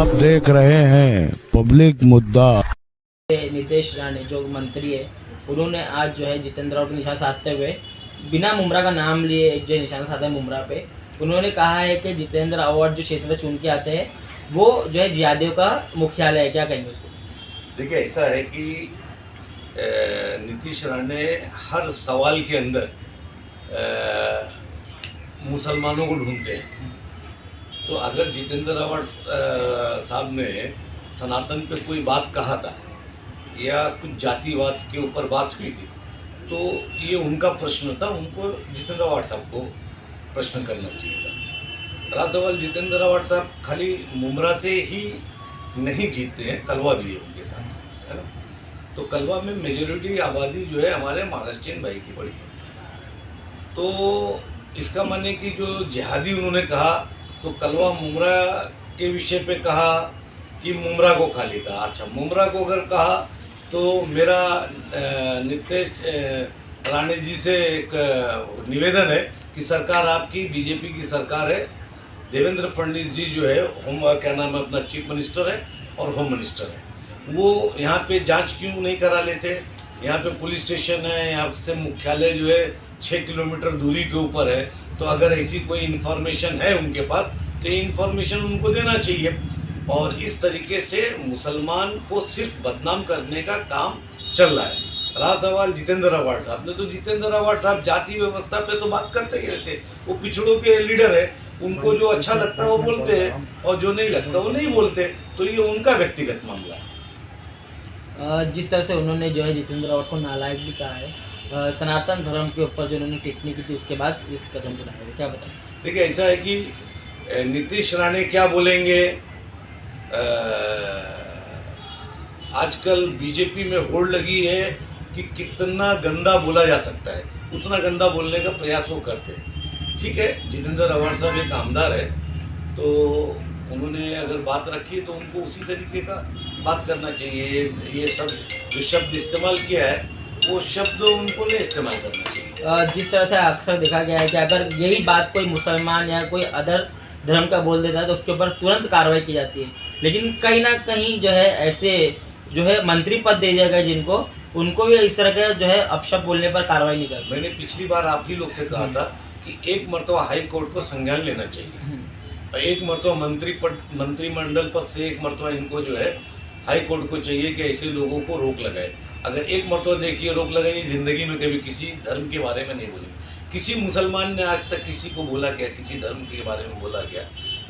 आप देख रहे हैं पब्लिक मुद्दा। नीतीश राणे जो मंत्री है उन्होंने आज जो है जितेंद्र रावत को निशाना साधते हुए बिना मुमरा का नाम लिए एक जो निशाना साधा है मुमरा पे। उन्होंने कहा है कि जितेंद्र रावत जो क्षेत्र में चुन के आते हैं वो जो है जियादियों का मुख्यालय है। क्या कहेंगे उसको? देखिए, ऐसा है कि नीतीश राणे हर सवाल के अंदर मुसलमानों को ढूंढते हैं। तो अगर जितेंद्र रावत साहब ने सनातन पे कोई बात कहा था या कुछ जातिवाद के ऊपर बात हुई थी तो ये उनका प्रश्न था, उनको जितेंद्र रावत साहब को प्रश्न करना चाहिए था। रहा सवाल जितेंद्र रावत साहब खाली मुमरा से ही नहीं जीतते हैं, कलवा भी है उनके साथ, है ना। तो कलवा में मेजोरिटी आबादी जो है हमारे महाराष्ट्रियन भाई की बड़ी है। तो इसका माने कि जो जिहादी उन्होंने कहा तो कलवा मुमरा के विषय पे कहा कि मुमरा को खाली कहा। अच्छा, मुमरा को अगर कहा तो मेरा नीतीश राणे जी से एक निवेदन है कि सरकार आपकी बीजेपी की सरकार है, देवेंद्र फडणवीस जी जो है क्या नाम है अपना चीफ मिनिस्टर है और होम मिनिस्टर है, वो यहाँ पे जांच क्यों नहीं करा लेते? यहाँ पे पुलिस स्टेशन है, यहाँ से मुख्यालय जो है 6 किलोमीटर दूरी के ऊपर है। तो अगर ऐसी कोई इन्फॉर्मेशन है उनके पास तो ये इन्फॉर्मेशन उनको देना चाहिए। और इस तरीके से मुसलमान को सिर्फ बदनाम करने का काम चल रहा है। रहा सवाल जितेंद्र रावत साहब ने, तो जितेंद्र रावत साहब जाति व्यवस्था पे तो बात करते ही रहते, वो पिछड़ों के लीडर है, उनको जो अच्छा लगता है वो बोलते हैं और जो नहीं लगता वो नहीं बोलते। तो ये उनका व्यक्तिगत मामला है। जिस तरह से उन्होंने जो है जितेंद्र रावत को नालायक भी कहा है, सनातन धर्म के ऊपर जो उन्होंने टिप्पणी की थी उसके बाद इस कदम को उठाया, क्या बताएं? देखिए, ऐसा है कि नीतीश राणे क्या बोलेंगे, आजकल बीजेपी में होड़ लगी है कि कितना गंदा बोला जा सकता है उतना गंदा बोलने का प्रयास वो करते हैं। ठीक है, जितेंद्र रावत साहब एक आमदार है, तो उन्होंने अगर बात रखी तो उनको उसी तरीके का बात करना चाहिए। ये सब जो शब्द इस्तेमाल किया है वो शब्द उनको नहीं इस्तेमाल करना चाहिए। जिस तरह से अक्सर देखा गया है कि अगर यही बात कोई मुसलमान या कोई अदर धर्म का बोल देता है तो उसके ऊपर तुरंत कार्रवाई की जाती है, लेकिन कहीं ना कहीं जो है ऐसे जो है मंत्री पद दे दिया गया जिनको, उनको भी इस तरह के जो है अपशब्द बोलने पर कार्रवाई नहीं करती। मैंने पिछली बार आप ही लोग से कहा था कि एक मरतबा हाई कोर्ट को संज्ञान लेना चाहिए और एक मरतबा मंत्रिमंडल पद से एक मरतबा इनको जो है हाई कोर्ट को चाहिए कि ऐसे लोगों को रोक लगाए। अगर एक मरतबा देखिए रोक लगाई, जिंदगी में कभी किसी धर्म के बारे में नहीं बोले। किसी मुसलमान ने आज तक किसी को बोला क्या? किसी धर्म के बारे में बोला क्या?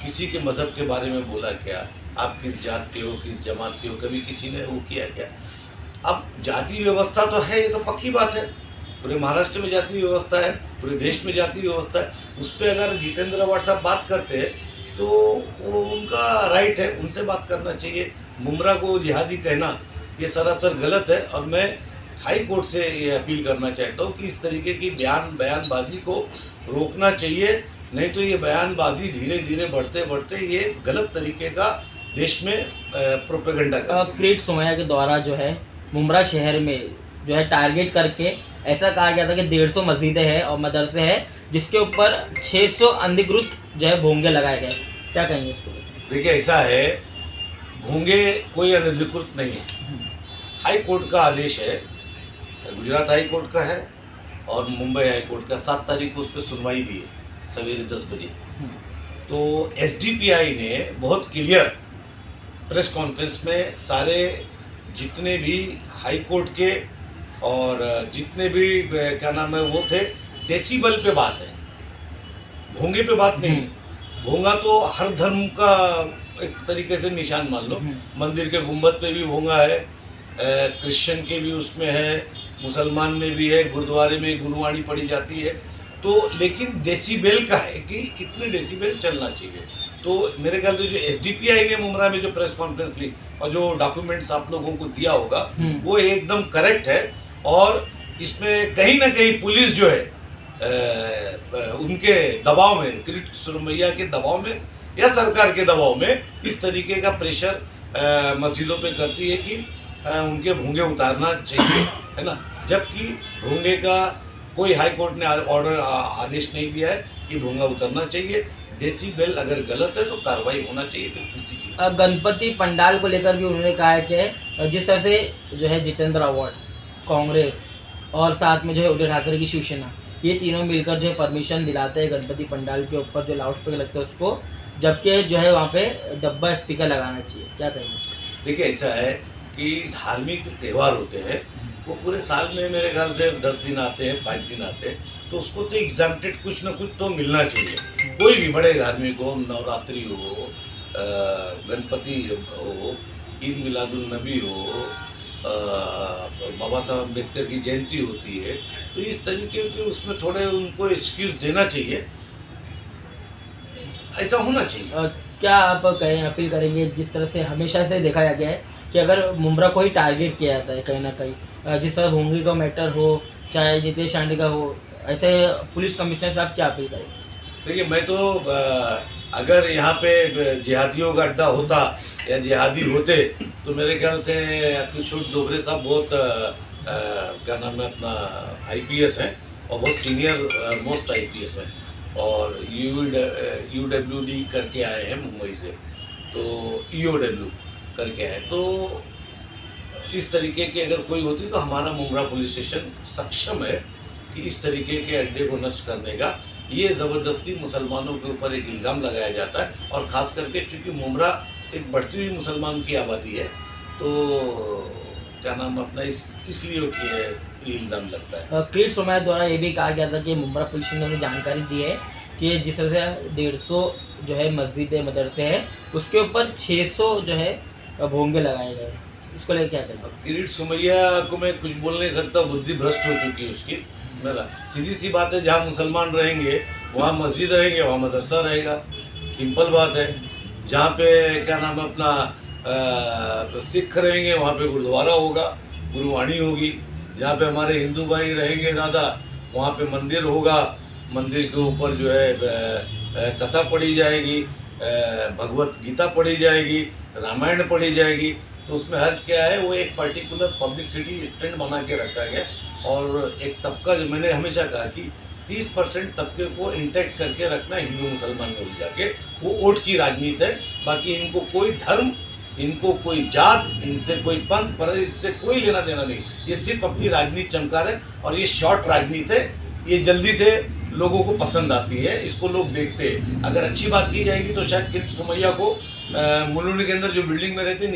किसी के मज़हब के बारे में बोला क्या? आप किस जात के हो, किस जमात के हो, कभी किसी ने वो किया क्या? अब जाति व्यवस्था तो है, ये तो पक्की बात है, पूरे महाराष्ट्र में जाति व्यवस्था है, पूरे देश में जाति व्यवस्था है। उस पर अगर जितेंद्र रावत साहब बात करते हैं तो वो उनका राइट है, उनसे बात करना चाहिए। मुमरा को जिहादी कहना ये सरासर गलत है और मैं हाई कोर्ट से ये अपील करना चाहता हूँ कि इस तरीके की बयानबाजी को रोकना चाहिए, नहीं तो ये बयानबाजी धीरे धीरे बढ़ते बढ़ते ये गलत तरीके का देश में प्रोपेगेंडा कर। किरीट सोमैया के द्वारा जो है मुमरा शहर में जो है टारगेट करके ऐसा कहा गया था कि 150 मस्जिदें हैं और मदरसे हैं जिसके ऊपर 600 अनधिकृत जो है भोंगे लगाए गए। क्या कहेंगे इसको? देखिए, ऐसा है, भोंगे कोई अनधिकृत नहीं है। हाई कोर्ट का आदेश है, गुजरात हाई कोर्ट का है और मुंबई हाई कोर्ट का 7 तारीख को उस पर सुनवाई भी है सवेरे 10 बजे। तो एसडीपीआई ने बहुत क्लियर प्रेस कॉन्फ्रेंस में सारे जितने भी हाई कोर्ट के और जितने भी क्या नाम है वो थे, डेसिबल पे बात है, भोंगे पे बात नहीं। भोंगा तो हर धर्म का एक तरीके से निशान मान लो, मंदिर के गुंबद पे भी भोंगा है, क्रिश्चियन के भी उसमें है, मुसलमान में भी है, गुरुद्वारे में गुरुवाणी पढ़ी जाती है। तो लेकिन डेसिबल का है कि इतने डेसिबल चलना चाहिए। तो मेरे ख्याल से जो एसडीपीआई ने मुमरा में जो प्रेस कॉन्फ्रेंस ली और जो डॉक्यूमेंट्स आप लोगों को दिया होगा वो एकदम करेक्ट है। और इसमें कहीं ना कहीं पुलिस जो है उनके दबाव में, किरीट सोमैया के दबाव में या सरकार के दबाव में इस तरीके का प्रेशर मस्जिदों पे करती है कि उनके भोंगे उतारना चाहिए, है ना। जबकि भोंगे का कोई हाई कोर्ट ने ऑर्डर आदेश नहीं दिया है कि भोंगा उतरना चाहिए। डेसिबल अगर गलत है तो कार्रवाई होना चाहिए फिर किसी की। गणपति पंडाल को लेकर भी उन्होंने कहा है कि जिस तरह से जो है जितेंद्र अवार्ड, कांग्रेस और साथ में जो है उद्धव ठाकरे की शिवसेना, ये तीनों मिलकर जो है परमिशन दिलाते हैं गणपति पंडाल के ऊपर जो लाउड स्पीकर लगता है उसको, जबकि जो है वहाँ पे डब्बा स्पीकर लगाना चाहिए। क्या कहेंगे? देखिए ऐसा है कि धार्मिक त्यौहार होते हैं वो पूरे साल में मेरे ख्याल से 10 दिन आते हैं, 5 दिन आते हैं, तो उसको तो एग्जाम्प्टेड कुछ ना कुछ तो मिलना चाहिए। कोई भी बड़े धार्मिक हो, नवरात्रि हो, गणपति हो, ईद मिलादुल नबी हो, तो बाबा साहब अम्बेडकर की जयंती होती है, तो इस तरीके के उसमें थोड़े उनको एक्सक्यूज देना चाहिए, ऐसा होना चाहिए। क्या आप कहें, अपील करेंगे, जिस तरह से हमेशा से देखा गया है कि अगर मुमरा को ही टारगेट किया जाता है कहीं ना कहीं, जिस तरह भोंगी का मैटर हो चाहे नितेश राणे का हो, ऐसे पुलिस कमिश्नर साहब क्या अपील करेंगे? देखिए मैं तो अगर यहाँ पे जिहादियों का अड्डा होता या जिहादी होते तो मेरे ख्याल से अतुल डोगरे साहब बहुत क्या नाम है अपना आईपीएस हैं और बहुत सीनियर मोस्ट आईपीएस हैं और यूडब्ल्यूडी करके आए हैं मुंबई से, तो ईओडब्ल्यू करके आए, तो इस तरीके की अगर कोई होती तो हमारा मुमरा पुलिस स्टेशन सक्षम है कि इस तरीके के अड्डे को नष्ट करने का। ये ज़बरदस्ती मुसलमानों के ऊपर एक इल्ज़ाम लगाया जाता है और ख़ास करके चूँकि मुमरा एक बढ़ती हुई मुसलमानों की आबादी है, तो क्या नाम अपना इसलिए कि ये इल्ज़ाम लगता है। क्रीड सोमाया द्वारा ये भी कहा गया था कि मुमरा पुलिस स्टेशन ने जानकारी दी है कि जिस तरह से 150 जो है मस्जिद मदरसे है उसके ऊपर 600 जो है भोंगे लगाए गए, उसको लेकर क्या करें? किरीट सुमैया को मैं कुछ बोल नहीं सकता, बुद्धि भ्रष्ट हो चुकी है उसकी। मेरा सीधी सी बात है, जहाँ मुसलमान रहेंगे वहाँ मस्जिद रहेंगे, वहाँ मदरसा रहेगा, सिंपल बात है। जहाँ पे क्या नाम है अपना सिख रहेंगे वहाँ पे गुरुद्वारा होगा, गुरुवाणी होगी। जहाँ पे हमारे हिंदू भाई रहेंगे ज़्यादा वहाँ पे मंदिर होगा, मंदिर के ऊपर जो है कथा पढ़ी जाएगी, भगवत गीता पढ़ी जाएगी, रामायण पढ़ी जाएगी। तो उसमें हर्ज क्या है, वो एक पर्टिकुलर पब्लिसिटी स्टैंड बना के रखा गया और एक तबका, जो मैंने हमेशा कहा कि 30% तबके को इंटैक्ट करके रखना हिंदू मुसलमान में हो जाके, वो वोट की राजनीति है। बाकी इनको कोई धर्म, इनको कोई जात, इनसे कोई पंथ पर इससे कोई लेना देना नहीं। ये सिर्फ अपनी राजनीति चमका रहे और ये शॉर्ट राजनीति है, ये जल्दी से लोगों को पसंद आती है, इसको लोग देखते हैं। अगर अच्छी बात की जाएगी तो शायद किरीट सोमैया को मुलुंड के अंदर जो बिल्डिंग में रहते